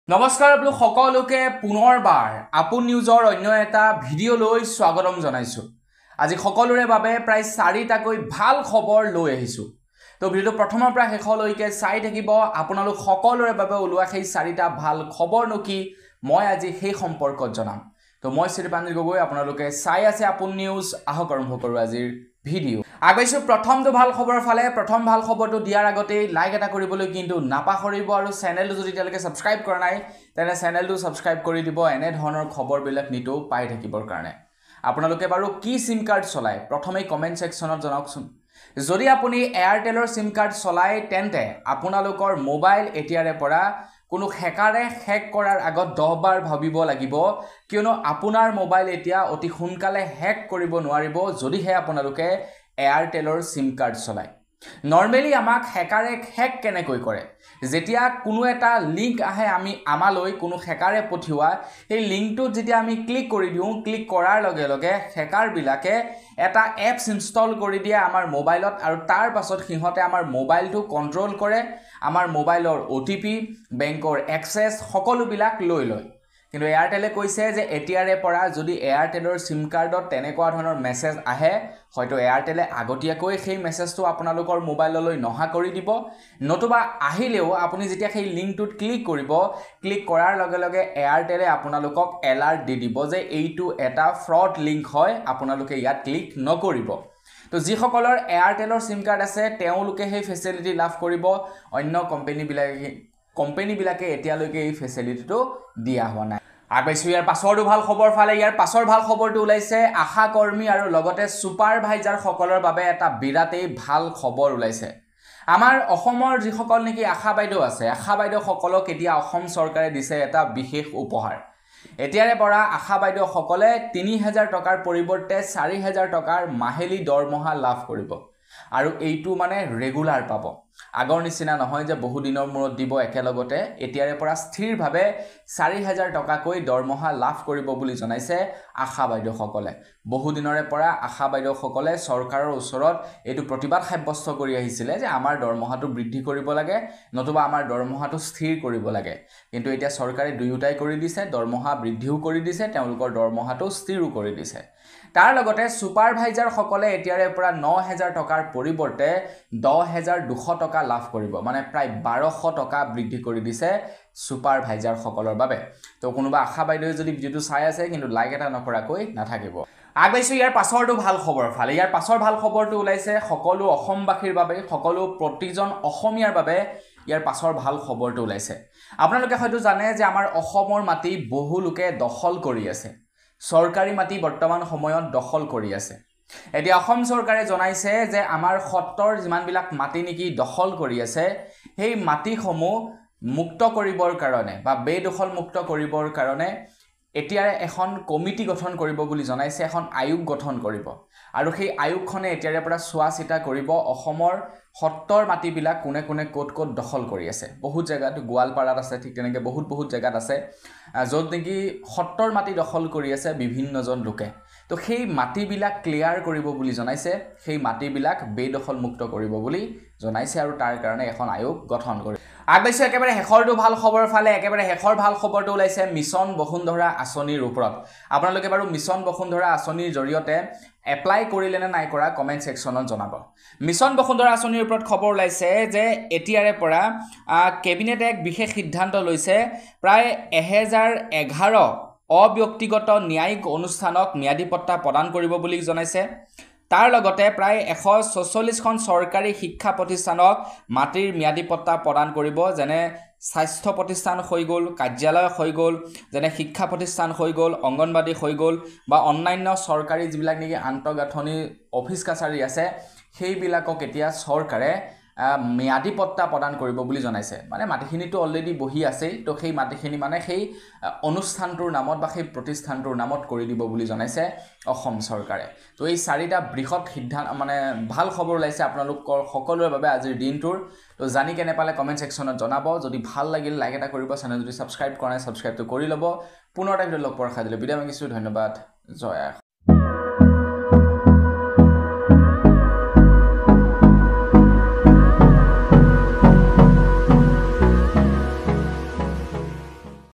নমস্কাৰ আপোনালোক সকলোকে পুনৰবাৰ আপোন নিউজৰ অন্য এটা ভিডিঅ'লৈ স্বাগতম জনাইছো। আজি সকলোৰে বাবে প্ৰায় 4টাকৈ ভাল খবৰ লৈ আহিছো। তো ভিডিঅ'টো প্ৰথমৰ পৰা শেষলৈকে চাই থাকিব। আপোনালোক সকলোৰে বাবে ওলোৱা সেই 4টা ভাল খবৰনো কি মই আজি সেই সম্পৰ্কত জনাম। তো মই শ্ৰীপাঞ্জি গগৈ, আপোনালোকে চাই আছে আপোন নিউজ। আহক আৰম্ভ কৰোঁ আজিৰ ভিডিঅ'। আগবাইছো প্ৰথমটো ভাল খবৰৰ ফালে। প্ৰথম ভাল খবৰটো দিয়াৰ আগতে লাইক এটা কৰিবলৈ কিন্তু নাপাহৰিব, আৰু চেনেলটো যদি এতিয়ালৈকে ছাবস্ক্ৰাইব কৰা নাই তেনে চেনেলটো ছাবস্ক্ৰাইব কৰি দিব এনে ধৰণৰ খবৰবিলাক নিতৌ পাই থাকিবৰ কাৰণে। আপোনালোকে বাৰু কি সিম কাৰ্ড চলায় প্ৰথমেই কমেণ্ট ছেকশ্যনত জনাওকচোন। যদি আপুনি এয়াৰটেলৰ সিম কাৰ্ড চলায় তেন্তে আপোনালোকৰ মোবাইল এতিয়াৰে পৰা কোনো হেকাৰে হেক কৰাৰ আগত 10 বাৰ ভাবিব লাগিব, কিয়নো আপোনাৰ মোবাইল এতিয়া অতি সোনকালে হেক কৰিব নোৱাৰিব যদিহে আপোনালোকে এয়াৰটেলৰ সিম কাৰ্ড চলায়। নৰ্মেলি আমাক হেকাৰে হেক কেনেকৈ কৰে, যেতিয়া কোনো এটা লিংক আহে আমালৈ কোনো হেকাৰে পঠিওৱা, সেই লিংকটোত যেতিয়া আমি ক্লিক কৰি দিওঁ, ক্লিক কৰাৰ লগে লগে হেকাৰবিলাকে এটা এপছ ইনষ্টল কৰি দিয়ে আমাৰ মোবাইলত, আৰু তাৰ পাছত সিহঁতে আমাৰ মোবাইলটো কণ্ট্ৰল কৰে, আমাৰ মোবাইলৰ OTP, বেংকৰ এক্সেছ সকলোবিলাক লৈ লয়। কিন্তু এয়াৰটেলে কৈছে যে এতিয়াৰে পৰা যদি এয়াৰটেলৰ সিম কাৰ্ডত তেনেকুৱা ধৰণৰ মেছেজ আহে, হয়তো এয়াৰটেলে আগতীয়াকৈ সেই মেছেজটো আপোনালোকৰ মোবাইললৈ নহা কৰি দিব, নতুবা আহিলেও আপুনি যেতিয়া সেই লিংকটোত ক্লিক কৰিব, ক্লিক কৰাৰ লগে লগে এয়াৰটেলে আপোনালোকক এলাৰ্ট দি দিব যে এইটো এটা ফ্ৰড লিংক হয়, আপোনালোকে ইয়াত ক্লিক নকৰিব। তো যিসকলৰ এয়াৰটেলৰ সিম কাৰ্ড আছে তেওঁলোকে সেই ফেচিলিটি লাভ কৰিব, অন্য কোম্পানীবিলাকে এতিয়ালৈকে এই ফেচিলিটিটো দিয়া হোৱা নাই। আগবাইছো ইয়াৰ পাছৰটো ভাল খবৰ ফালে। ইয়াৰ পাছৰ ভাল খবৰটো ওলাইছে আশা কৰ্মী আৰু লগতে ছুপাৰভাইজাৰ সকলৰ বাবে এটা বিৰাটেই ভাল খবৰ ওলাইছে। আমাৰ অসমৰ যিসকল নেকি আশা বাইদেউ আছে, আশা বাইদেউসকলক এতিয়া অসম চৰকাৰে দিছে এটা বিশেষ উপহাৰ। এতিয়াৰে পৰা আশা বাইদেউসকলে 3000 টকাৰ পৰিৱৰ্তে 4000 টকাৰ মাহিলী দৰমহা লাভ কৰিব, আৰু এইটো মানে ৰেগুলাৰ পাব। আগৰ নিচিনা নহয় যে বহু দিনৰ মূৰত দিব একেলগতে। এতিয়াৰে পৰা স্থিৰভাৱে 4000 টকাকৈ দৰমহা লাভ কৰিব বুলি জনাইছে আশা বাইদেউসকলে। বহু দিনৰে পৰা আশা বাইদেউসকলে চৰকাৰৰ ওচৰত এইটো প্ৰতিবাদ সাব্যস্ত কৰি আহিছিলে যে আমাৰ দৰমহাটো বৃদ্ধি কৰিব লাগে, নতুবা আমাৰ দৰমহাটো স্থিৰ কৰিব লাগে। কিন্তু এতিয়া চৰকাৰে দুয়োটাই কৰি দিছে, দৰমহা বৃদ্ধিও কৰি দিছে, তেওঁলোকৰ দৰমহাটো স্থিৰো কৰি দিছে। তাৰ লগতে ছুপাৰভাইজাৰ সকলে এতিয়াৰে পৰা 9000 টকাৰ পৰিৱৰ্তে 10200 টকা লাভ কৰিব, মানে প্ৰায় 1200 টকা বৃদ্ধি কৰি দিছে ছুপাৰভাইজাৰ সকলৰ বাবে। তো কোনোবা আশা বাইদেৱে যদি ভিডিঅ'টো চাই আছে কিন্তু লাইক এটা নকৰাকৈ নাথাকিব। আগবাইছো ইয়াৰ পাছৰটো ভাল খবৰ ফালে। ইয়াৰ পাছৰ ভাল খবৰটো ওলাইছে সকলো অসমবাসীৰ বাবে, সকলো প্ৰতিজন অসমীয়াৰ বাবে ইয়াৰ পাছৰ ভাল খবৰটো ওলাইছে। আপোনালোকে হয়তো জানে যে আমাৰ অসমৰ মাটি বহু লোকে দখল কৰি আছে। চৰকাৰী মাটি বৰ্তমান সময়ত দখল কৰি আছে। এতিয়া অসম চৰকাৰে জনাইছে যে আমাৰ সত্ৰৰ যিমানবিলাক মাটি নেকি দখল কৰি আছে, সেই মাটিসমূহ মুক্ত কৰিবৰ কাৰণে বা বেদখল মুক্ত কৰিবৰ কাৰণে এতিয়া এখন কমিটি গঠন কৰিব বুলি জনাইছে, এখন আয়োগ গঠন কৰিব, আৰু সেই আয়োগখনে এতিয়াৰে পৰা চোৱা চিতা কৰিব অসমৰ সত্ৰৰ মাটিবিলাক কোনে কোনে ক'ত ক'ত দখল কৰি আছে। বহুত জেগাত গোৱালপাৰাত আছে, ঠিক তেনেকৈ বহুত জেগাত আছে য'ত নেকি সত্ৰৰ মাটি দখল কৰি আছে বিভিন্নজন লোকে। তো সেই মাটিবিলাক ক্লিয়াৰ কৰিব বুলি জনাইছে, সেই মাটিবিলাক বেদখল মুক্ত কৰিব বুলি জনাইছে, আৰু তাৰ কাৰণে এখন আয়োগ গঠন কৰিব। আগবাইছো একেবাৰে শেষৰটো ভাল খবৰৰ ফালে। একেবাৰে শেষৰ ভাল খবৰটো ওলাইছে মিছন বসুন্ধৰা আঁচনিৰ ওপৰত। আপোনালোকে বাৰু মিছন বসুন্ধৰা আঁচনিৰ জৰিয়তে এপ্লাই কৰিলে নে নাই কৰা কমেণ্ট ছেকশ্যনত জনাব। মিছন বসুন্ধৰা আঁচনিৰ ওপৰত খবৰ ওলাইছে যে এতিয়াৰে পৰা কেবিনেটে এক বিশেষ সিদ্ধান্ত লৈছে, প্ৰায় 1011 অব্যক্তিগত ন্যায়িক অনুষ্ঠানক ম্যাদী পট্টা প্ৰদান কৰিব বুলি জনাইছে। তাৰ লগতে প্ৰায় 144খন চৰকাৰী শিক্ষা প্ৰতিষ্ঠানক মাটিৰ ম্যাদী পট্টা প্ৰদান কৰিব, যেনে স্বাস্থ্য প্ৰতিষ্ঠান হৈ গ'ল, কাৰ্যালয় হৈ গ'ল, যেনে শিক্ষা প্ৰতিষ্ঠান হৈ গ'ল, অংগনবাদী হৈ গ'ল, বা অন্যান্য চৰকাৰী যিবিলাক নেকি আন্তঃগাঁথনি অফিচ কাছাৰী আছে, সেইবিলাকক এতিয়া চৰকাৰে ম্যাদী পট্টা প্ৰদান কৰিব বুলি জনাইছে। মানে মাটিখিনিতো অলৰেডি বহি আছেই, তো সেই মাটিখিনি মানে সেই অনুষ্ঠানটোৰ নামত বা সেই প্ৰতিষ্ঠানটোৰ নামত কৰি দিব বুলি জনাইছে অসম চৰকাৰে। তো এই 4টা বৃহৎ সিদ্ধান্ত মানে ভাল খবৰ ওলাইছে আপোনালোকৰ সকলোৰে বাবে আজিৰ দিনটোৰ। তো জানি কেনে পালে কমেণ্ট ছেকশ্যনত জনাব। যদি ভাল লাগিল লাইক এটা কৰিব, চেনেল যদি ছাবস্ক্ৰাইব কৰা নাই ছাবস্ক্ৰাইবটো কৰি ল'ব। পুনৰ এটা ভিডিঅ' লগ পোৱাৰ আশা দিলোঁ। বিদায় মাগিছোঁ, ধন্যবাদ, জয় আশা।